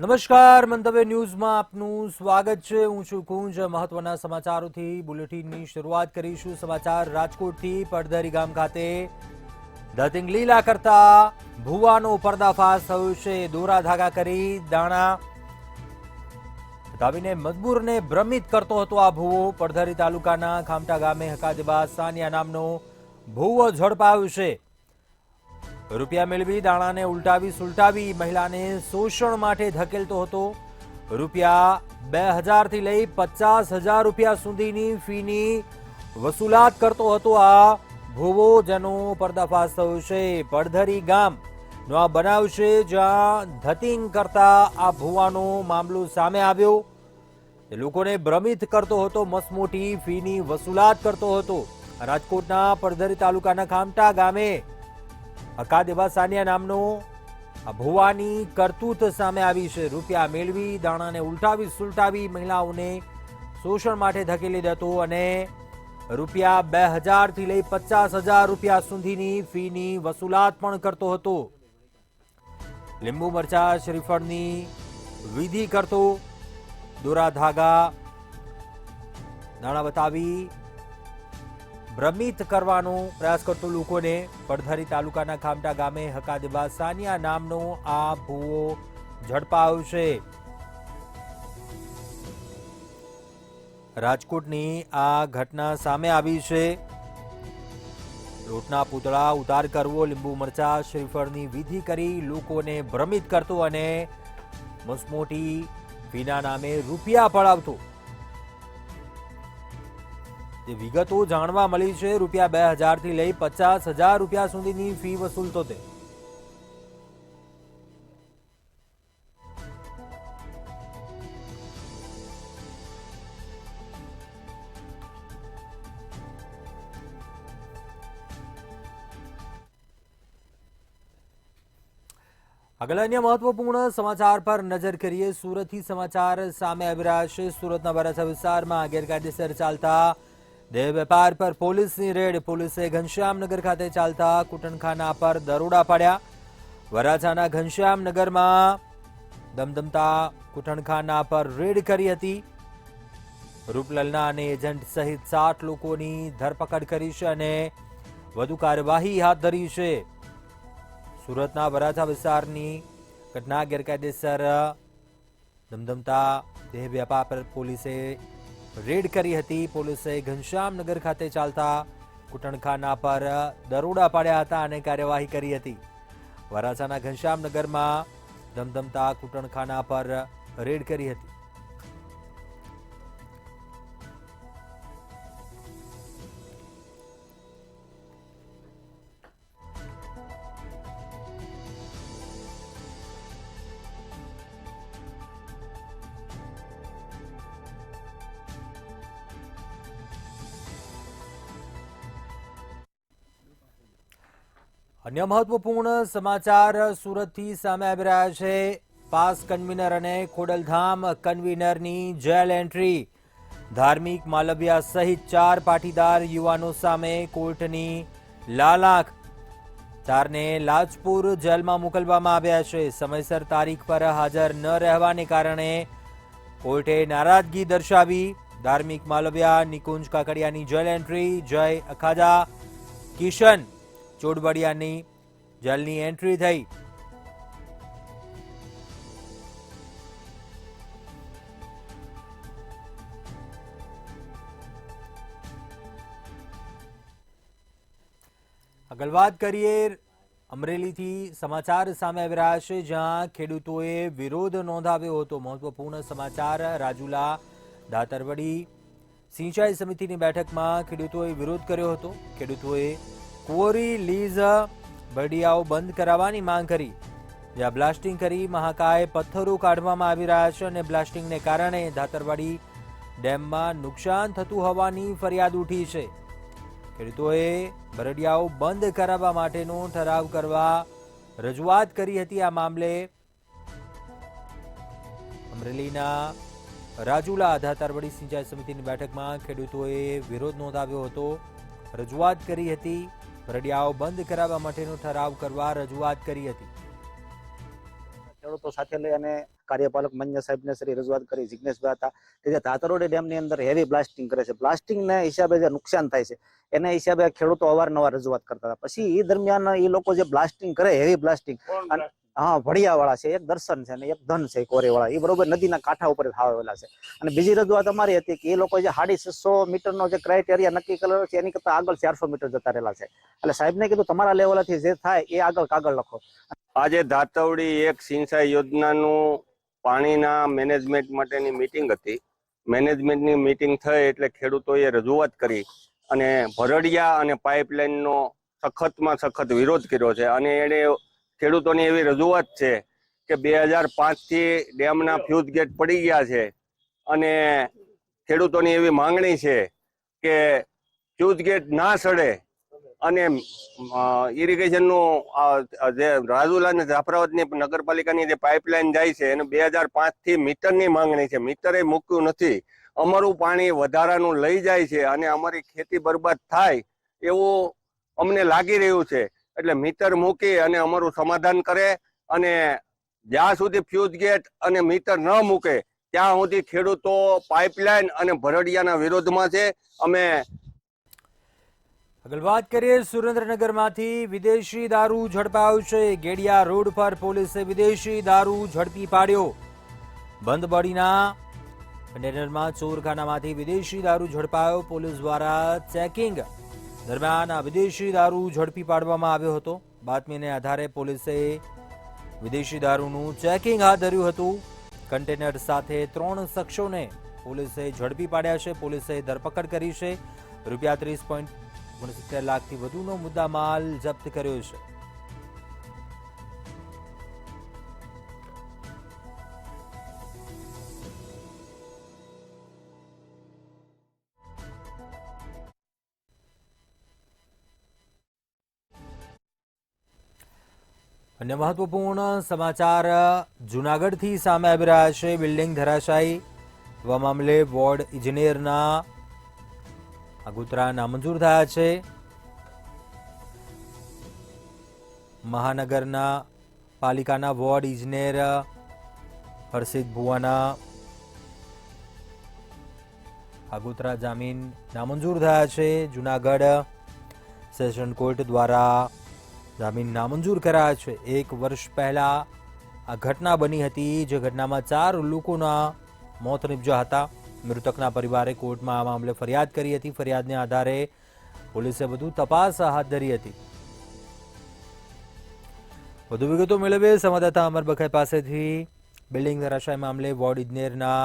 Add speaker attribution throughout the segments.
Speaker 1: નમસ્કાર, મંતવ્ય ન્યૂઝમાં આપનું સ્વાગત છે. હું છું કુંજ. મહત્વના સમાચારોથી બુલેટિનની શરૂઆત કરીશું. સમાચાર રાજકોટથી. પડધરી ગામ ખાતે ધતિંગ લીલા કરતા ભુવાનો પર્દાફાશ થયો છે. દોરા ધાગા કરી દાણા બતાવીને મજબૂરને ભ્રમિત કરતો હતો આ ભુવો. પડધરી તાલુકાના ખામટા ગામે હકાદેબા સાનિયા નામનો ભુવો ઝડપાયો છે. રૂપિયા મેળવી દાણાને ઉલટાવી સુલટાવી મહિલાને શોષણ માટે ધકેલતો હતો. રૂપિયા 2000 થી લઈ 50,000 રૂપિયા સુધીની ફીની વસૂલાત કરતો હતો આ ભુવો, જેનો પર્દાફાશ થયો છે. પડધરી ગામનો આ બનાવ છે, જ્યાં ધતિંગ કરતા આ ભુવાનો મામલો સામે આવ્યો. એ લોકોને ભ્રમિત કરતો હતો, મસમોટી ફીની વસૂલાત કરતો હતો. રાજકોટના પડધરી તાલુકાના ખામટા ગામે હકાદેબા સાનિયા નામનો આ ભુવાની કરતૂત સામે આવી છે. રૂપિયા મેળવી દાણાને ઉલટાવી સુલટાવી મહિલાઓને શોષણ માટે ધકેલી દેતો અને રૂપિયા 2000 થી લઈ 50,000 રૂપિયા સુધીની ફીની વસૂલાત પણ કરતો હતો. લીંબુ મરચા શ્રીફળની વિધિ કરતો, દોરા ધાગા દાણા બતાવી ભ્રમિત કરવાનો પ્રયાસ કરતો લોકોને. પડધરી તાલુકાના ખામટા ગામે હકાદેબા સાનિયા નામનો આ ભુવો ઝડપાયો છે. રાજકોટની આ ઘટના સામે આવી છે. લોટના પૂતળા ઉતાર કરવો, લીંબુ મરચા શ્રીફળની વિધિ કરી લોકોને ભ્રમિત કરતો અને મસમોટી ફીના નામે રૂપિયા પડાવતો. વિગતો જાણવા મળી છે. રૂપિયા 2000 થી લઈ 50,000 રૂપિયા સુધીની ફી વસૂલતો તે. આગળ અન્ય મહત્વપૂર્ણ સમાચાર પર નજર કરીએ. સુરતથી સમાચાર સામે આવી રહ્યા છે. સુરતના વરાછા વિસ્તારમાં ગેરકાયદેસર ચાલતા દેહ વેપાર પર પોલીસની રેડ. પોલીસે ઘનશ્યામનગર ખાતે ચાલતા કુટનખાના પર દરોડા પાડ્યા. વરાછાના ઘનશ્યામનગરમાં ધમધમતા કુટનખાના પર રેડ કરી હતી. રૂપલલના અને એજન્ટ સહિત 7 લોકોની ધરપકડ કરી છે અને વધુ કાર્યવાહી હાથ ધરી છે. સુરતના વરાછા વિસ્તારની ઘટના ગેરકાયદેસર ધમધમતા દેહ વેપાર પર પોલીસે રેડ કરી હતી. પોલીસે ઘનશ્યામનગર ખાતે ચાલતા કુટનખાના પર દરોડા પાડ્યા હતા અને કાર્યવાહી કરી હતી. વરાછાના ઘનશ્યામનગરમાં ધમધમતા કુટનખાના પર રેડ કરી હતી. અન્ય મહત્વપૂર્ણ સમાચાર સુરતથી સામે આવી રહ્યા છે. પાસ કન્વીનર અને ખોડલધામ કન્વીનરની જેલ એન્ટ્રી. ધાર્મિક માલવિયા સહિત 4 પાટીદાર યુવાનો સામે કોર્ટની લાલાંખ. 4ને લાજપુર જેલમાં મોકલવામાં આવ્યા છે. સમયસર તારીખ પર હાજર ન રહેવાને કારણે કોર્ટે નારાજગી દર્શાવી. ધાર્મિક માલવિયા, નિકુંજ કાકડિયાની જેલ એન્ટ્રી. જય અખાજા, કિશન ચોડવડિયાની જેલની એન્ટ્રી થઈ. આગળ વાત કરીએ. અમરેલીથી સમાચાર સામે આવી રહ્યા છે, જ્યાં ખેડૂતોએ વિરોધ નોંધાવ્યો હતો. મહત્વપૂર્ણ સમાચાર. રાજુલા દાતરવડી સિંચાઈ સમિતિની બેઠકમાં ખેડૂતોએ વિરોધ કર્યો હતો. ખેડૂતોએ કુંવરી લીઝ બરડિયાઓ બંધ કરાવવાની માંગ કરી. જ્યાં બ્લાસ્ટિંગ કરી મહાકાય પથ્થરો કાઢવામાં આવી રહ્યા છે અને બ્લાસ્ટિંગને કારણે ધાતરવાડી ડેમમાં નુકસાન થતું હોવાની ફરિયાદ ઉઠી છે. ખેડૂતોએ બરડિયાઓ બંધ કરાવવા માટેનો ઠરાવ કરવા રજૂઆત કરી હતી. આ મામલે અમરેલીના રાજુલા ધાતરવડી સિંચાઈ સમિતિની બેઠકમાં ખેડૂતોએ વિરોધ નોંધાવ્યો હતો. રજૂઆત કરી હતી. બરડિયાઓ બંધ કરાવવા માટેનો ઠરાવ કરવા રજૂઆત કરી હતી.
Speaker 2: ખેડૂતો સાથે લઈ અને કાર્યપાલક માન્ય સાહેબને શ્રી રજૂઆત કરી, જિજ્ઞેશભાઈ હતા, કે જે ધાતરોડી ડેમની અંદર હેવી બ્લાસ્ટિંગ કરે છે, બ્લાસ્ટિંગના હિસાબે જે નુકસાન થાય છે એના હિસાબે ખેડૂતો અવારનવાર રજૂઆત કરતા હતા. પછી એ દરમિયાન એ લોકો જે બ્લાસ્ટિંગ કરે, હેવી બ્લાસ્ટિંગ, હા, ભડિયાવાળા છે, એક દર્શન છે અને એક ધન છે, કોરેવાળા, એ બરોબર નદીના કાંઠા ઉપર આવેલા છે. અને બીજી રજૂઆત અમારી હતી કે એ લોકો જે 650 મીટરનો જે ક્રાઇટેરિયા નક્કી કરેલો છે એની કરતા આગળ 400 મીટર જતા રહેલા છે. એટલે સાહેબને કીધું તમારા લેવલથી જે થાય એ આગળ કાગળ લખો.
Speaker 3: આજે ધાતવડી એક સિંચાઈ યોજનાનું પાણીના મેનેજમેન્ટ માટેની મીટિંગ હતી. મેનેજમેન્ટની મીટિંગ થઈ એટલે ખેડૂતોએ રજૂઆત કરી અને ભરડિયા અને પાઇપલાઇનનો સખતમાં સખત વિરોધ કર્યો છે. અને એને ખેડૂતોની એવી રજૂઆત છે કે 2005થી ડેમના ફ્યુઝ ગેટ પડી ગયા છે અને ખેડૂતોની એવી માંગણી છે કે ફ્યુઝ ગેટ ના સડે અને ઇરિગેશનનું જે રાજુલા અને જાફરાબાદની નગરપાલિકાની જે પાઇપલાઇન જાય છે એને 2005થી મીટરની માંગણી છે. મીટરે મૂક્યું નથી. અમારું પાણી વધારાનું લઈ જાય છે અને અમારી ખેતી બરબાદ થાય એવું અમને લાગી રહ્યું છે. એટલે મીટર મૂકી અને અમારું સમાધાન કરે અને જ્યાં સુધી ફ્યુઝ ગેટ અને મીટર ન મૂકે ત્યાં સુધી ખેડૂતો પાઇપલાઇન અને ભરડિયાના વિરોધમાં છે. અમે
Speaker 1: આગળ વાત કરીએ, સુરેન્દ્રનગરમાંથી વિદેશી દારૂ ઝડપાયો છે. ગેડિયા રોડ પર પોલીસે વિદેશી દારૂ ઝડપી પાડ્યો. બંધબડીના કન્ટેનરમાં ચોરખાનામાંથી વિદેશી દારૂ ઝડપાયો. પોલીસ દ્વારા ચેકિંગ દરમિયાન આ વિદેશી દારૂ ઝડપી પાડવામાં આવ્યો હતો. બાતમીને આધારે પોલીસે વિદેશી દારૂનું ચેકિંગ હાથ ધર્યું હતું. કન્ટેનર સાથે 3 શખ્સોને પોલીસે ઝડપી પાડ્યા છે. પોલીસે ધરપકડ કરી છે. રૂપિયા 30.69 લાખથી વધુનો મુદ્દામાલ જપ્ત કર્યો છે. અન્ય મહત્વપૂર્ણ સમાચાર જૂનાગઢથી સામે આવી રહ્યા છે. બિલ્ડિંગ ધરાશાયી થવા મામલે વોર્ડ ઇજનેરના આગોતરા નામંજૂર થયા છે. મહાનગરના પાલિકાના વોર્ડ ઇજનેર હર્ષિત ભુવાના આગોતરા જામીન નામંજૂર થયા છે. જૂનાગઢ સેશન કોર્ટ દ્વારા જામીન નામંજૂર કરાયા છે. 1 વર્ષ પહેલા આ ઘટના બની હતી, જે ઘટનામાં 4 લોકોના મોત નિપજ્યા હતા. મૃતકના પરિવારે કોર્ટમાં આ મામલે ફરિયાદ કરી હતી. ફરિયાદને આધારે પોલીસે વધુ તપાસ હાથ ધરી હતી. વધુ વિગતો મેળવીએ સંવાદદાતા અમર બખાઈ પાસેથી. બિલ્ડિંગ ધરાશાય મામલે વોર્ડ ઇજનેરના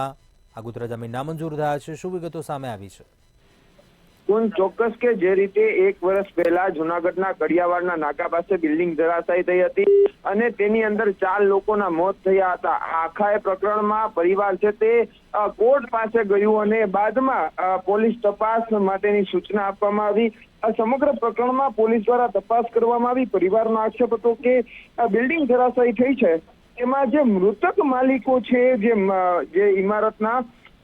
Speaker 1: આગોતરા જામીન નામંજૂર થયા છે. શું વિગતો સામે આવી છે?
Speaker 4: ચોક્કસ કે જે રીતે 1 વર્ષ પહેલા જુનાગઢના કડિયાવાડના નાકા પાસે બિલ્ડિંગ ધરાશાયી થઈ હતી અને તેની અંદર 4 લોકોના મોત થયા હતા. આખા એ પ્રકરણમાં પરિવાર છે તે કોર્ટ પાસે ગયું અને બાદમાં પોલીસ તપાસ માટેની સૂચના આપવામાં આવી. આ સમગ્ર પ્રકરણમાં પોલીસ દ્વારા તપાસ કરવામાં આવી. પરિવારનો આક્ષેપ હતો કે બિલ્ડિંગ ધરાશાયી થઈ છે એમાં જે મૃતક માલિકો છે જે ઇમારતના,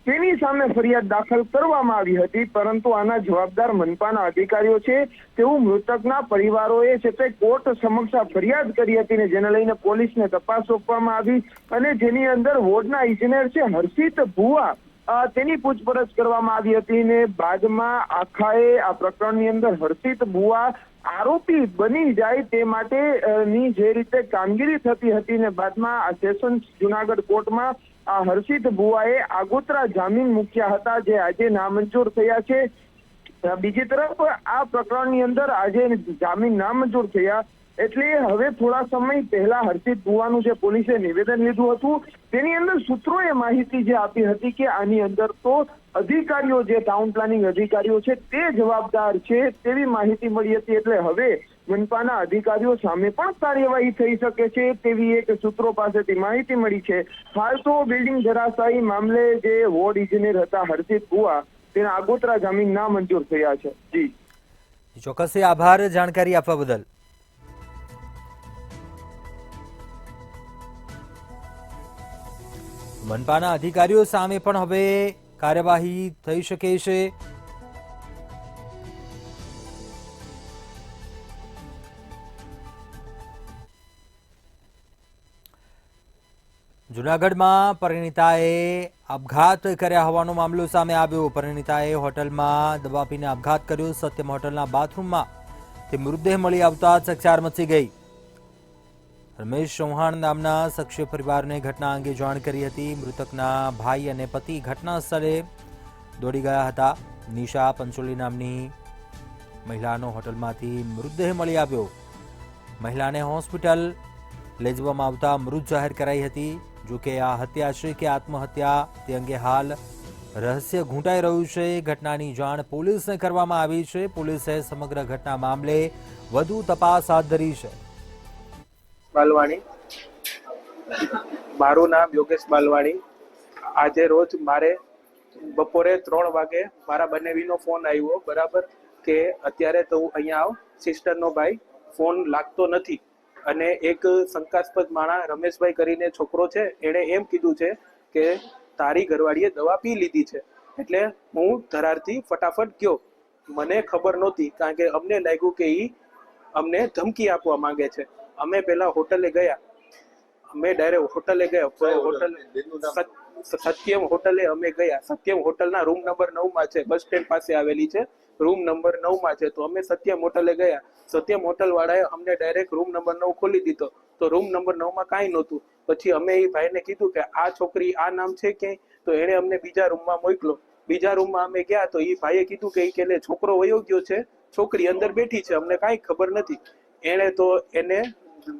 Speaker 4: તેની સામે ફરિયાદ દાખલ કરવામાં આવી હતી, પરંતુ આના જવાબદાર મનપાના અધિકારીઓ છે તેવું મૃતકના પરિવારોએ છે તે કોર્ટ સમક્ષ ફરિયાદ કરી હતી ને જેને લઈને પોલીસને તપાસ સોંપવામાં આવી અને જેની અંદર વોર્ડના ઇજનેર છે હર્ષિત ભુવા, તેની પૂછપરછ કરવામાં આવી હતી ને બાદમાં આખાએ આ પ્રકરણની અંદર હર્ષિત ભુવા આરોપી બની જાય તે માટેની જે રીતે કામગીરી થતી હતી ને બાદમાં આ સેશન્સ જુનાગઢ કોર્ટમાં આ હર્ષિત ભુવાએ આગોતરા જામીન મૂક્યા હતા, જે આજે નામંજૂર થયા છે. બીજી તરફ આ પ્રકરણની અંદર આજે જામીન નામંજૂર થયા એટલે હવે થોડા સમય પહેલા હર્ષિત ભુવાનું જે પોલીસે નિવેદન લીધું હતું તેની અંદર સૂત્રોએ માહિતી જે આપી હતી કે આની અંદર તો અધિકારીઓ જે ટાઉન પ્લાનિંગ અધિકારીઓ છે તે જવાબદાર છે તેવી માહિતી મળી હતી. એટલે હવે મનપાના અધિકારીઓ સામે પણ કાર્યવાહી થઈ શકે છે તેવી એક સૂત્રો પાસેથી માહિતી મળી છે. હાલ તો બિલ્ડિંગ ધરાશાયી મામલે જે વોર્ડ ઇજનેર હતા હર્ષિત ભુવા, તેના આગોતરા જામીન નામંજૂર થયા છે. જી
Speaker 1: ચોક્કસ, આભાર જાણકારી આપવા બદલ. મનપાના અધિકારીઓ સામે પણ હવે કાર્યવાહી થઈ શકે છે. જૂનાગઢમાં પરિણીતાએ આપઘાત કર્યા હોવાનો મામલો સામે આવ્યો. પરિણીતાએ હોટલમાં દવા પીને આપઘાત કર્યો. સત્યમ હોટલના બાથરૂમમાં તે મૃતદેહ મળી આવતા ચકચાર મચી ગઈ. રમેશ ચૌહાણ નામના શખ્સે પરિવારને ઘટના અંગે જાણ કરી હતી. મૃતકના ભાઈ અને પતિ ઘટના સ્થળે દોડી ગયા હતા. નિશા પંચોલી નામની મહિલાનો હોટલમાંથી મૃતદેહ મળી આવ્યો. મહિલાને હોસ્પિટલ લઈ જવામાં આવતા મૃત જાહેર કરાઈ હતી. જોકે આ હત્યા છે કે આત્મહત્યા તે અંગે હાલ રહસ્ય ઘૂંટાઈ રહ્યું છે. ઘટનાની જાણ પોલીસને કરવામાં આવી છે. પોલીસે સમગ્ર ઘટના મામલે વધુ તપાસ હાથ ધરી છે.
Speaker 5: બાલવાણી, મારું નામ યોગેશ બાલવાણી. આજે રોજ મારે બપોરે 3 વાગે મારા બનેવીનો ફોન આવ્યો, બરાબર, કે અત્યારે તો હું અહીંયા આવ, સિસ્ટરનો ભાઈ ફોન લાગતો નથી. અને એક શંકાસ્પદ માણસ રમેશભાઈ કરીને છોકરો છે, એણે એમ કીધું છે કે તારી ઘરવાળીએ દવા પી લીધી છે. એટલે હું ધરારથી ફટાફટ ગયો. મને ખબર નહોતી, કારણ કે અમને લાગ્યું કે એ અમને ધમકી આપવા માંગે છે. અમે પહેલા હોટલે ગયા, અમે ડાયરેક્ટ હોટલે ગયા. હોટલ સત્યમ હોટલે અમે ગયા. સત્યમ હોટલના રૂમ નંબર 9 છે, બસ સ્ટેન્ડ પાસે આવેલી છે. રૂમ નંબર 9 છે. તો અમે સત્યમ હોટલે ગયા. સત્યમ હોટલ વાળાએ અમને ડાયરેક્ટ રૂમ નંબર 9 ખોલી દીધો. તો રૂમ નંબર 9 કાંઈ નહોતું. પછી અમે એ ભાઈને કીધું કે આ છોકરી આ નામ છે ક્યાંય, તો એણે અમને બીજા રૂમમાં મોકલો. બીજા રૂમમાં અમે ગયા તો એ ભાઈએ કીધું કે છોકરો વયો ગયો છે, છોકરી અંદર બેઠી છે, અમને કાંઈ ખબર નથી. એણે તો એને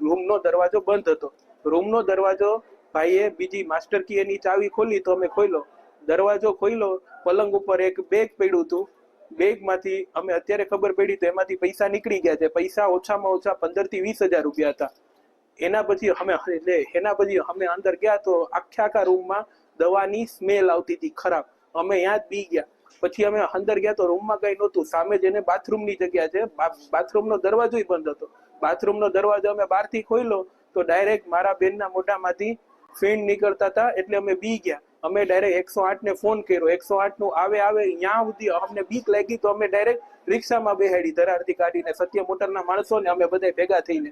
Speaker 5: રૂમનો દરવાજો બંધ હતો. રૂમનો દરવાજો ભાઈએ બીજી માસ્ટર કી એની ચાવી ખોલી તો અમે ખોલ્યો. દરવાજો ખોલ્યો, પલંગ ઉપર એક બેગ પડ્યું હતું. બેગમાંથી અમે અત્યારે ખબર પડી તો એમાંથી પૈસા નીકળી ગયા છે. પૈસા ઓછામાં ઓછા 15 થી 20 હજાર રૂપિયા હતા. એના પછી અમે અંદર ગયા તો આખા રૂમમાં દવાની સ્મેલ આવતી હતી ખરાબ. અમે ત્યાં જ બી ગયા. પછી અમે અંદર ગયા તો રૂમમાં કઈ નહોતું. સામે જેને બાથરૂમની જગ્યા છે, બાથરૂમનો દરવાજો બંધ હતો. બાથરૂમનો દરવાજો અમે બહારથી ખોલ્યો તો ડાયરેક્ટ મારા બેનના મોઢામાંથી ફીણ નીકળતા હતા. એટલે અમે બી ગયા. અમે ડાયરેક્ટ 108 ને ફોન કર્યો. 108 નું આવે ત્યાં સુધી અમને બીક લાગી તો અમે ડાયરેક્ટ રિક્ષામાં બેહાડી ધરારથી કાઢીને સત્ય મોટરના માણસોને અમે બધા ભેગા થઈને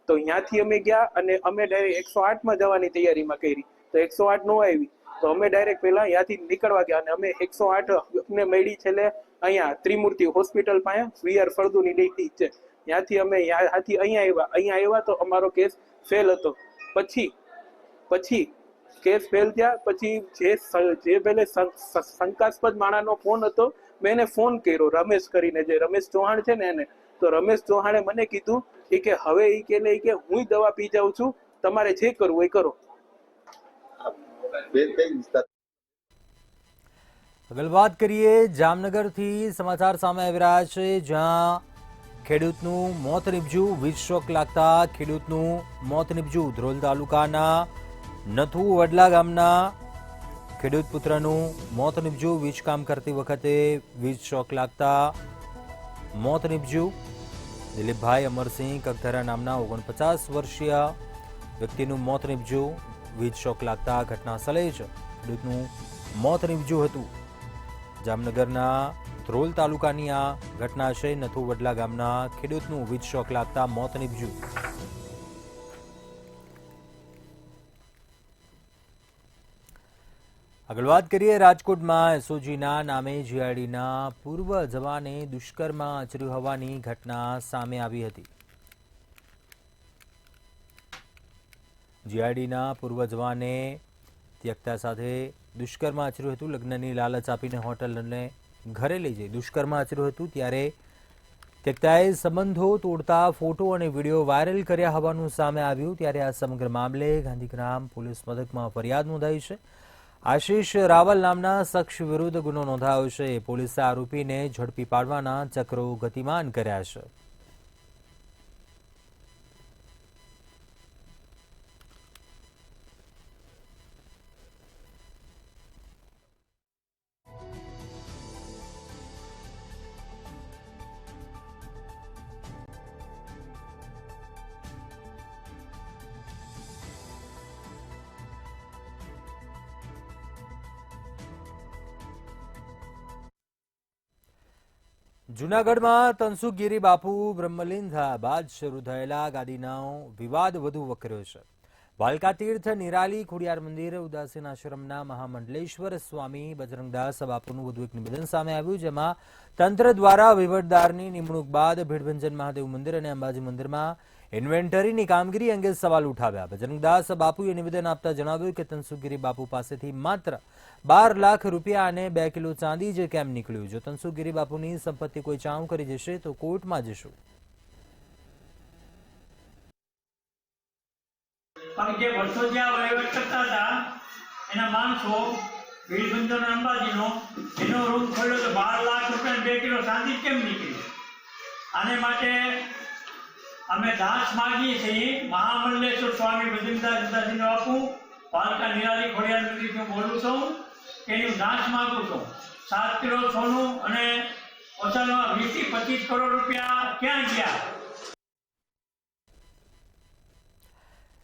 Speaker 5: તો ત્યાંથી અમે ગયા અને અમે ડાયરેક્ટ 108 જવાની તૈયારીમાં કરી. તો 108 નો આવી તો અમે ડાયરેક્ટ પહેલા ત્યાંથી નીકળવા ગયા અને અમે 108 અમને મળી છેલ્લે અહીંયા ત્રિમૂર્તિ હોસ્પિટલ પાસે વીઆર ફળદુની ડેટી છે. ત્યાંથી અમે અહીંયા આવ્યા તો અમારો કેસ ફેલ હતો. પછી કેસ ફેલ થયા પછી જે પહેલે શંકાસ્પદ માણસનો ફોન હતો, મેં એને ફોન કર્યો રમેશ કરીને, જે રમેશ ચૌહાણ છે ને એને. તો રમેશ ચૌહાણે મને કીધું કે હવે કે હું દવા પી જાઉં છું, તમારે જે કરવું એ કરો.
Speaker 1: આગળ વાત કરીએ, જામનગરથી સમાચાર સામે આવી રહ્યા છે, જ્યાં ખેડૂતનું મોત નીપજ્યું. વીજ શોક લાગતા ખેડૂતનું મોત નીપજ્યું. ધ્રોલ તાલુકાના નથુ વડલા ગામના ખેડૂત પુત્રનું મોત નીપજ્યું. વીજ કામ કરતી વખતે વીજ શોક લાગતા મોત નીપજ્યું. દિલીપભાઈ અમરસિંહ કગધરા નામના 49 વર્ષીય વ્યક્તિનું મોત નીપજ્યું. વીજ શોક લાગતા ઘટના સ્થળે જ ખેડૂતનું મોત નીપજ્યું હતું. જામનગરના ધ્રોલ તાલુકાની આ ઘટના છે. નથુ વડલા ગામના ખેડૂતનું વીજ શોક લાગતા મોત નીપજ્યું. આગળ વાત કરીએ, રાજકોટમાં એસઓજીના નામે જીઆઈડીના પૂર્વ જવાને દુષ્કર્મ આચર્યું હોવાની ઘટના સામે આવી હતી. જીઆઈડીના પૂર્વ જવાને ત્યક્તા સાથે દુષ્કર્મ આચર્યું હતું. લગ્નની લાલચ આપીને હોટલ અને ઘરે લઈ જઈ દુષ્કર્મ આચર્યું હતું. ત્યારે ત્યક્તાએ સંબંધો તોડતા ફોટો અને વિડીયો વાયરલ કર્યા હોવાનું સામે આવ્યું. ત્યારે આ સમગ્ર મામલે ગાંધીગ્રામ પોલીસ મથકમાં ફરિયાદ નોંધાઈ છે. આશીષ રાવલ નામના શખ્સ વિરુદ્ધ ગુનો નોંધાયો છે. પોલીસે આરોપીને ઝડપી પાડવાના ચક્રો ગતિમાન કર્યા છે. જૂનાગઢમાં તનસુખગીરી બાપુ બ્રહ્મલીન થયા બાદ શરૂ થયેલા ગાદીનો વિવાદ વધુ વકર્યો છે. વાલકા તીર્થ નિરાલી ખોડિયાર મંદિર ઉદાસીન આશ્રમના મહામંડલેશ્વર સ્વામી બજરંગદાસ બાપુનું વધુ એક નિવેદન સામે આવ્યું, જેમાં તંત્ર દ્વારા વહીવટદારની નિમણૂક બાદ ભીડભંજન મહાદેવ મંદિર અને અંબાજી મંદિરમાં ઇન્વેન્ટરીની કામગીરી અંગે સવાલ ઉઠાવ્યા. બજરંગદાસ બાપુએ નિવેદન આપતા જણાવ્યું કે તનસુખગીરી બાપુ પાસેથી માત્ર 12 લાખ રૂપિયા અને 2 કિલો ચાંદી જ કેમ નીકળ્યું? જો તનસુખગીરી બાપુની સંપત્તિ કોઈ ચાઉં કરી જશે તો કોર્ટમાં જશું.
Speaker 6: પણ જે વર્ષોથી આ વહીવટ કરતા હતા એના માણસો ભીડભંજન અંબાજીનો એનો રૂમ ખોલ્યો તો 12 લાખ રૂપિયા 2 કિલો ચાંદી કેમ નીકળી? આને માટે અમે દાસ માગીએ છીએ. મહામંડલેશ્વર સ્વામી બજરંગદાસ બાપુ વાલકા નિરાલી ખોડિયાર મંદિરથી હું બોલું છું કે એની હું દાસ માગું છું. 7 કિલો સોનું અને ઓછામાં 20 થી 25 કરોડ રૂપિયા ક્યાં ગયા?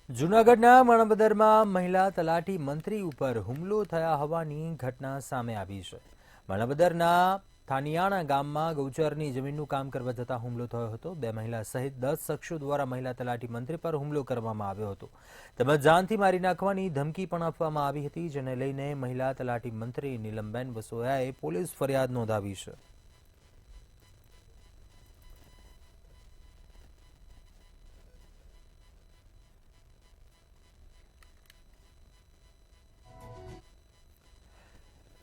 Speaker 1: જૂનાગઢના માણાવદરમાં મહિલા તલાટી મંત્રી ઉપર હુમલો થયા હોવાની ઘટના સામે આવી છે. માણાવદરના થાનિયાણા ગામમાં ગૌચરની જમીનનું કામ કરવા જતા હુમલો થયો હતો. 2 મહિલા સહિત 10 શખ્સો દ્વારા મહિલા તલાટી મંત્રી પર હુમલો કરવામાં આવ્યો હતો. તેમજ જાનથી મારી નાખવાની ધમકી પણ આપવામાં આવી હતી, જેને લઈને મહિલા તલાટી મંત્રી નીલમબેન વસોયાએ પોલીસ ફરિયાદ નોંધાવી છે.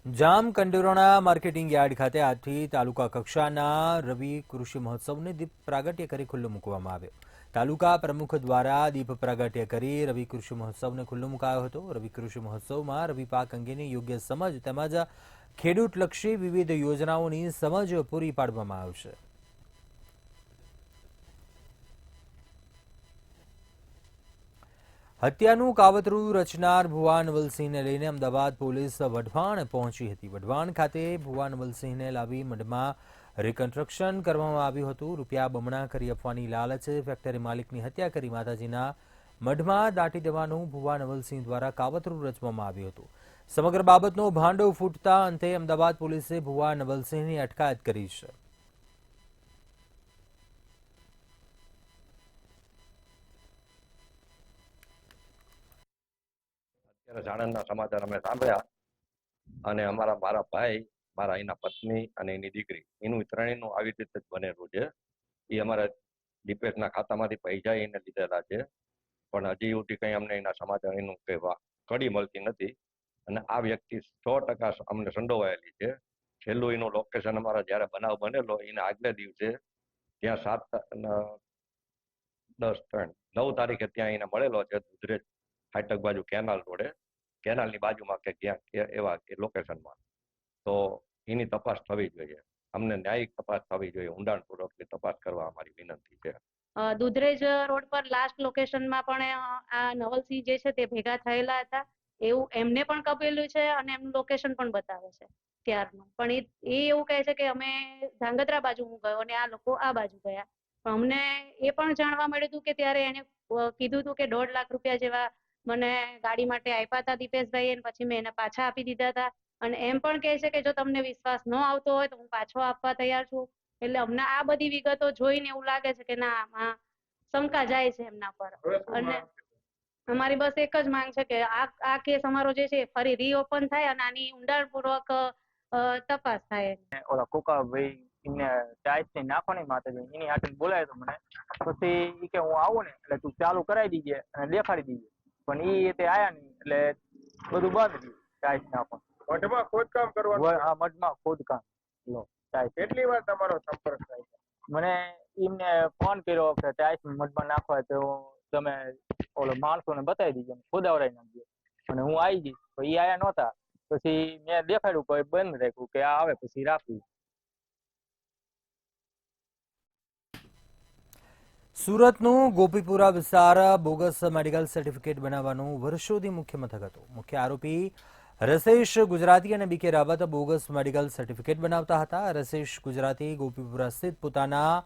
Speaker 1: જામકંડોરણા માર્કેટિંગ યાર્ડ ખાતે આજથી તાલુકા કક્ષાના રવિ કૃષિ મહોત્સવને દીપ પ્રાગટ્ય કરી ખુલ્લો મૂકવામાં આવ્યો. તાલુકા પ્રમુખ દ્વારા દીપ પ્રાગટ્ય કરી રવિ કૃષિ મહોત્સવને ખુલ્લો મુકાયો હતો. રવિ કૃષિ મહોત્સવમાં રવિ પાક અંગેની યોગ્ય સમજ તેમજ ખેડૂતલક્ષી વિવિધ યોજનાઓની સમજ પૂરી પાડવામાં આવશે. હત્યાનું કાવતરું રચનાર ભુવા નવલસિંહને લઈને અમદાવાદ પોલીસ વઢવાણ પહોંચી હતી. વઢવાણ ખાતે ભુવા નવલસિંહને લાવી મઢમાં રિકન્સ્ટ્રક્શન કરવામાં આવ્યું હતું. રૂપિયા બમણા કરી આપવાની લાલચે ફેક્ટરી માલિકની હત્યા કરી માતાજીના મઢમાં દાટી દેવાનું ભુવા નવલસિંહ દ્વારા કાવતરું રચવામાં આવ્યું હતું. સમગ્ર બાબતનો ભાંડો ફૂટતા અંતે અમદાવાદ પોલીસે ભુવા નવલસિંહની અટકાયત કરી છે.
Speaker 7: સાણંદના સમાચાર અમે સાંભળ્યા અને મારા ભાઈ, મારા એના પત્ની અને એની દીકરી, એનું ત્રણેયનું આવી રીતે જ બનેલું છે. એ અમારા ડીપીએસના ખાતામાંથી પૈસા એને લીધેલા છે, પણ હજી સુધી કંઈ અમને એના સમાચાર એનું કંઈ કડી મળતી નથી. અને આ વ્યક્તિ 100% અમને સંડોવાયેલી છે. છેલ્લું એનું લોકેશન અમારા જ્યારે બનાવ બનેલો એના આગલે દિવસે ત્યાં 9 તારીખે ત્યાં એને મળેલો છે દુધરેજ ફાટક બાજુ કેનાલ રોડે, કેનાલની બાજુમાં કે ક્યાં એવા લોકેશનમાં. તો એની તપાસ થવી જોઈએ. અમને ન્યાયિક તપાસ થવી જોઈએ. ઊંડાણપૂર્વકની તપાસ કરવા અમારી વિનંતી છે.
Speaker 8: દુધરેજ રોડ પર લાસ્ટ લોકેશનમાં પણ આ નવલસિંહ જે છે તે ભેગા થયેલા હતા એવું એમને પણ કબેલું છે અને એમનું લોકેશન પણ બતાવે છે ત્યારનું. પણ એ એવું કહે છે કે અમે ધાંગધ્રા બાજુ હું ગયો અને આ લોકો આ બાજુ ગયા. પણ અમને એ પણ જાણવા મળ્યું હતું કે ત્યારે એને કીધું હતું કે 1.5 લાખ રૂપિયા જેવા મને ગાડી માટે આપ્યા હતા દીપેશભાઈ, અને પછી મેં એને પાછા આપી દીધા હતા. અને એમ પણ કહે છે કે જો તમને વિશ્વાસ ન આવતો હોય તો હું પાછો આપવા તૈયાર છું. એટલે અમને આ બધી વિગતો જોઈને એવું લાગે છે કે ના, આમાં શંકા જાય છે એમના પર. અને અમારી બસ એક જ માંગ છે કે આ કેસ અમારો જે છે ફરી રીઓપન થાય અને આની ઊંડાણપૂર્વક તપાસ થાય.
Speaker 9: ઓલા કોકાભાઈ એને ટાઈટ થી નાખવાની માતાજી એની હાથે બોલાય તો મને પછી ઈ કે હું આવું ને એટલે તું ચાલુ કરાવી દીજે અને દેખાડી દીજે. પણ ઈ તે આયા નહીં એટલે બધું બંધ થયું. ટાઈટ નાખવાનું મઢમાં ખોદકામ કરવાનું. હા, મઢમાં ખોદકામ. લો ટાઈટ. કેટલી વાર તમારો સંપર્ક થાય? મને એમને ફોન કર્યો કે ટાઈટ મઢમાં નાખવા તો તમે ઓલો માણસોને બતાવી દીજો, ખોદાવરાઈ નાખજો. અને હું આવી જઈશ. તો ઈ આયા નહોતા. પછી મેં દેખાડ્યું કોઈ બંધ રાખ્યું કે આ આવે પછી રાખ્યું.
Speaker 1: સુરતનું ગોપીપુરા વિસ્તાર બોગસ મેડિકલ સર્ટિફિકેટ બનાવવાનું વર્ષોથી મુખ્ય મથક હતું. મુખ્ય આરોપી રસેશ ગુજરાતી અને બીકે રાવત બોગસ મેડિકલ સર્ટિફિકેટ બનાવતા હતા. રસેશ ગુજરાતી ગોપીપુરા સ્થિત પોતાના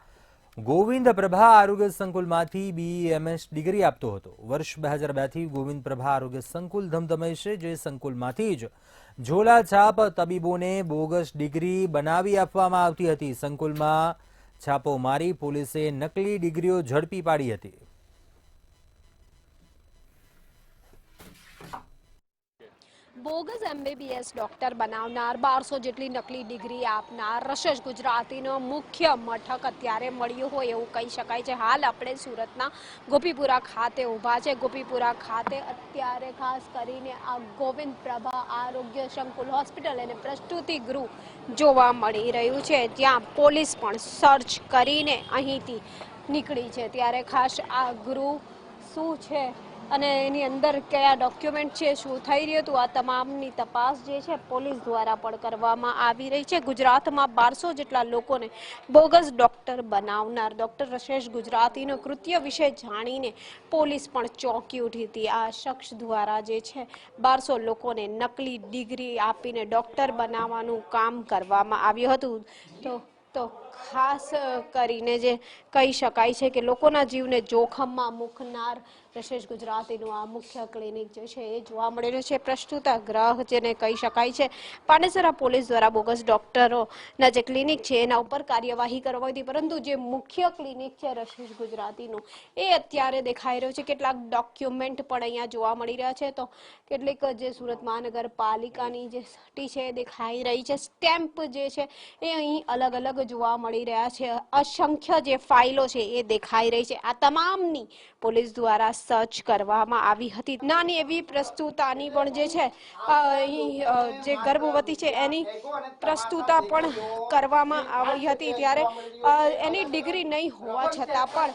Speaker 1: ગોવિંદ પ્રભા આરોગ્ય સંકુલમાંથી BEMS ડિગ્રી આપતો હતો. વર્ષ 2002થી ગોવિંદ પ્રભા આરોગ્ય સંકુલ ધમધમે છે, જે સંકુલમાંથી જ ઝોલાછાપ તબીબોને બોગસ ડિગ્રી બનાવી આપવામાં આવતી હતી. સંકુલમાં છાપો મારી પોલીસે નકલી ડિગ્રીઓ ઝડપી પાડી હતી.
Speaker 10: બોગસ MBBS ડોક્ટર બનાવનાર 1200 જેટલી નકલી ડિગ્રી આપનાર રશેષ ગુજરાતીનો મુખ્ય મથક અત્યારે મળ્યું હોય એવું કહી શકાય છે. હાલ આપણે સુરતના ગોપીપુરા ખાતે ઊભા છે. ગોપીપુરા ખાતે અત્યારે ખાસ કરીને આ ગોવિંદ પ્રભા આરોગ્ય સંકુલ હોસ્પિટલ અને પ્રસ્તુતિ ગૃહ જોવા મળી રહ્યું છે. ત્યાં પોલીસ પણ સર્ચ કરીને અહીંથી નીકળી છે. ત્યારે ખાસ આ ગૃહ શું છે અને એની અંદર કયા ડોક્યુમેન્ટ છે, શું થઈ રહ્યું હતું, આ તમામની તપાસ જે છે પોલીસ દ્વારા પણ કરવામાં આવી રહી છે. ગુજરાતમાં 1200 જેટલા લોકોને બોગસ ડોક્ટર બનાવનાર ડોક્ટર રશેષ ગુજરાતીનો કૃત્ય વિશે જાણીને પોલીસ પણ ચોંકી ઉઠી હતી. આ શખ્સ દ્વારા જે છે 1200 લોકોને નકલી ડિગ્રી આપીને ડોક્ટર બનાવવાનું કામ કરવામાં આવ્યું હતું. તો ખાસ કરીને જે કહી શકાય છે કે લોકોના જીવને જોખમમાં મૂકનાર રશેષ ગુજરાતીનું આ મુખ્ય ક્લિનિક જે છે એ જોવા મળી રહ્યું છે. પ્રસ્તુતા ગ્રહ જેને કહી શકાય છે. પાંડેસરા પોલીસ દ્વારા બોગસ ડોક્ટરોના જે ક્લિનિક છે એના ઉપર કાર્યવાહી કરવાઈ હતી, પરંતુ જે મુખ્ય ક્લિનિક છે રશેષ ગુજરાતીનું એ અત્યારે દેખાઈ રહ્યું છે. કેટલાક ડોક્યુમેન્ટ પણ અહીંયા જોવા મળી રહ્યા છે. તો કેટલીક જે સુરત મહાનગરપાલિકાની જે સટી છે એ દેખાઈ રહી છે. સ્ટેમ્પ જે છે એ અહીં અલગ અલગ જોવા મળી રહ્યા છે. અસંખ્ય જે ફાઇલો છે એ દેખાઈ રહી છે. આ તમામની પોલીસ દ્વારા સર્ચ કરવામાં આવી હતી. નાની એવી પ્રસ્તુતાની પણ જે છે અહીં જે ગર્ભવતી છે એની પ્રસ્તુતા પણ કરવામાં આવી હતી. ત્યારે એની ડિગ્રી નહીં હોવા છતાં પણ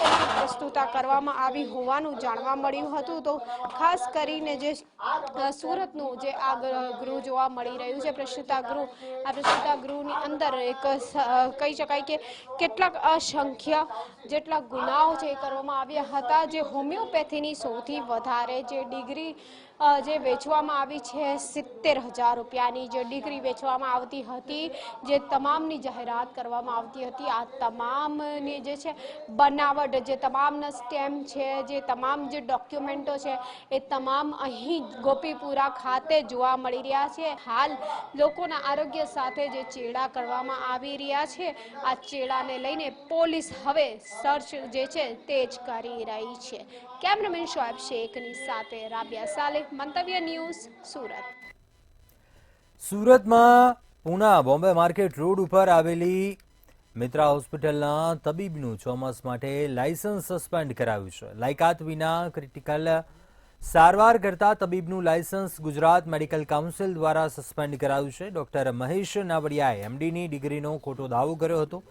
Speaker 10: એની પ્રસ્તુતા કરવામાં આવી હોવાનું જાણવા મળ્યું હતું. તો ખાસ કરીને જે સુરતનું જે આ ગૃહ જોવા મળી રહ્યું છે પ્રસ્તુતા ગૃહ, આ પ્રસ્તુતા ગૃહની અંદર એક કહી શકાય કે કેટલાક અસંખ્ય જેટલા ગુનાઓ છે એ કરવામાં આવ્યા હતા. જે હોમિયોપેથીની સૌથી વધારે જે ડિગ્રી જે વેચવામાં આવી છે 70,000 રૂપિયાની જે ડિગ્રી વેચવામાં આવતી હતી, જે તમામની જાહેરાત કરવામાં આવતી હતી, આ તમામની જે છે બનાવટ, જે તમામના સ્ટેમ્પ છે, જે તમામ જે ડોક્યુમેન્ટો છે એ તમામ અહીં ગોપીપુરા ખાતે જોવા મળી રહ્યા છે. હાલ લોકોના આરોગ્ય સાથે જે ચેડા કરવામાં આવી રહ્યા છે, આ ચેડાને લઈને પોલીસ હવે સર્ચ જે છે તે જ કરી રહી છે. કેમેરામેન શોએબ શેખની સાથે રાબિયા સાલેહ, મંતવ્ય ન્યૂઝ, સુરત.
Speaker 1: સુરતમાં પૂના બોમ્બે માર્કેટ રોડ ઉપર આવેલી મિત્રા હોસ્પિટલના તબીબનું 6 માસ માટે લાયસન્સ સસ્પેન્ડ કરાવ્યું છે. લાયકાત વિના ક્રિટિકલ સારવાર કરતા તબીબનું લાયસન્સ ગુજરાત મેડિકલ કાઉન્સિલ દ્વારા સસ્પેન્ડ કરાયું છે. ડોક્ટર મહેશ નાવડિયાએ MDની ડિગ્રીનો ખોટો દાવો કર્યો હતો.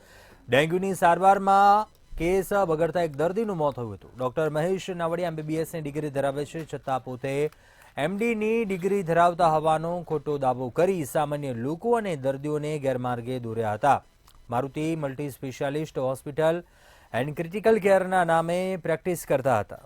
Speaker 1: ડેન્ગ્યુની સારવારમાં કેસ બગડતા એક દર્દીનું મોત થયું હતું. ડોક્ટર મહેશ નાવડિયા MBBSની ડિગ્રી ધરાવે છે, છતાં પોતે MDની ડિગ્રી ધરાવતા હોવાનો ખોટો દાવો કરી સામાન્ય લોકો અને દર્દીઓને ગેરમાર્ગે દોર્યા હતા. Maruti multi specialist hospital and critical કેરના નામે પ્રેક્ટિસ કરતા હતા.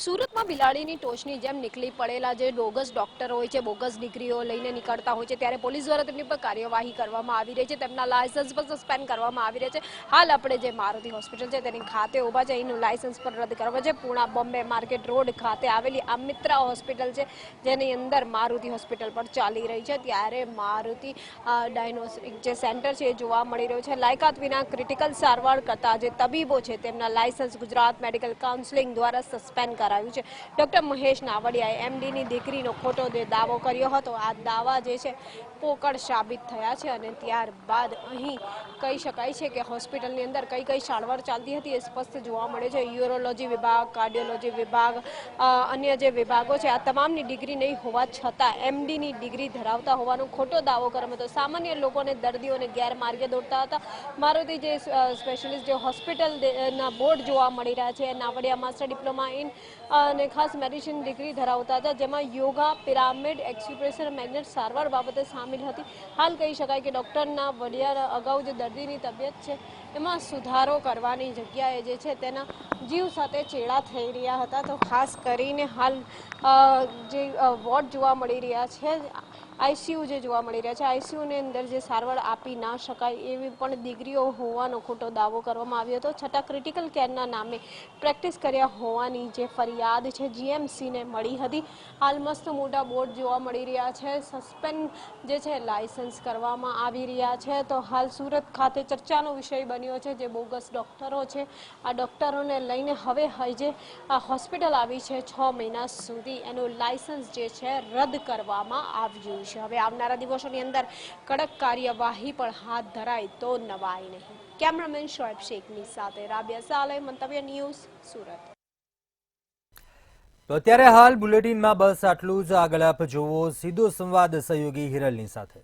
Speaker 10: સુરતમાં બિલાડીની ટોચની જેમ નીકળી પડેલા જે બોગસ ડોક્ટર હોય છે, બોગસ ડિગ્રીઓ લઈને નીકળતા હોય છે, ત્યારે પોલીસ દ્વારા તેમની પર કાર્યવાહી કરવામાં આવી રહી છે. તેમના લાયસન્સ પર સસ્પેન્ડ કરવામાં આવી રહ્યા છે. હાલ આપણે જે મારુતિ હોસ્પિટલ છે તેની ખાતે ઊભા છે. અહીંનું લાયસન્સ પર રદ કરવા છે. પૂણા બોમ્બે માર્કેટ રોડ ખાતે આવેલી આ મિત્રા હોસ્પિટલ છે, જેની અંદર મારુતિ હોસ્પિટલ પર ચાલી રહી છે. ત્યારે મારુતિ ડાયગ્નોસ્ટિક જે સેન્ટર છે એ જોવા મળી રહ્યું છે. લાયકાત વિના ક્રિટિકલ સારવાર કરતા જે તબીબો છે તેમના લાયસન્સ ગુજરાત મેડિકલ કાઉન્સિલિંગ દ્વારા સસ્પેન્ડ કરાવ્યું છે. ડોક્ટર મહેશ નાવડિયાએ MDની ડિગ્રીનો ખોટો દાવો કર્યો હતો. આ દાવા જે છે પોકળ સાબિત થયા છે અને ત્યારબાદ અહીં કહી શકાય છે કે હોસ્પિટલની અંદર કઈ કઈ સારવાર ચાલતી હતી એ સ્પષ્ટ જોવા મળે છે. યુરોલોજી વિભાગ, કાર્ડિયોલોજી વિભાગ, અન્ય જે વિભાગો છે, આ તમામની ડિગ્રી નહીં હોવા છતાં MDની ડિગ્રી ધરાવતા હોવાનો ખોટો દાવો કર્યો હતો. સામાન્ય લોકોને, દર્દીઓને ગેરમાર્ગે દોરતા હતા. મારુતિ જે સ્પેશિયલિસ્ટ જે હોસ્પિટલના બોર્ડ જોવા મળી રહ્યા છે, નાવડિયા માસ્ટર ડિપ્લોમા ઇન અને ખાસ મેડિસિન ડિગ્રી ધરાવતા હતા, જેમાં યોગા, પિરામિડ, એક્યુપ્રેશર, મેગ્નેટ સારવાર બાબતે સામેલ હતી. હાલ કહી શકાય કે ડૉક્ટરના વડિયા અગાઉ જે દર્દીની તબિયત છે એમાં સુધારો કરવાની જગ્યાએ જે છે તેના જીવ સાથે ચેડા થઈ રહ્યા હતા. તો ખાસ કરીને હાલ જે વોર્ડ જોવા મળી રહ્યા છે આઈસીયુ જે જોવા મળી રહ્યા છે, આઈસીયુની અંદર જે સારવાર આપી ના શકાય એવી પણ દીકરીઓ હોવાનો ખોટો દાવો કરવામાં આવ્યો હતો. છતાં ક્રિટિકલ કેરના નામે પ્રેક્ટિસ કર્યા હોવાની જે ફરિયાદ છે જીએમસીને મળી હતી. હાલ મસ્ત મોટા બોર્ડ જોવા મળી રહ્યા છે, સસ્પેન્ડ જે છે લાયસન્સ કરવામાં આવી રહ્યા છે. તો હાલ સુરત ખાતે ચર્ચાનો વિષય બન્યો છે જે બોગસ ડોક્ટરો છે. આ ડોક્ટરોને લઈને હવે જે આ હોસ્પિટલ આવી છે 6 મહિના સુધી એનું લાયસન્સ જે છે રદ કરવામાં આવ્યું છે. હવે આવનારા દિવસોની અંદર કડક કાર્યવાહી પણ હાથ ધરાય તો નવાય નહીં. કેમેરામેન શોએબ શેખની સાથે રાબિયા સાલે, મંતવ્ય ન્યૂઝ, સુરત.
Speaker 1: તો અત્યારે હાલ બુલેટિનમાં બસ આટલું જ. આગળ આપ જોવો સીધો સંવાદ સહયોગી હિરલની સાથે.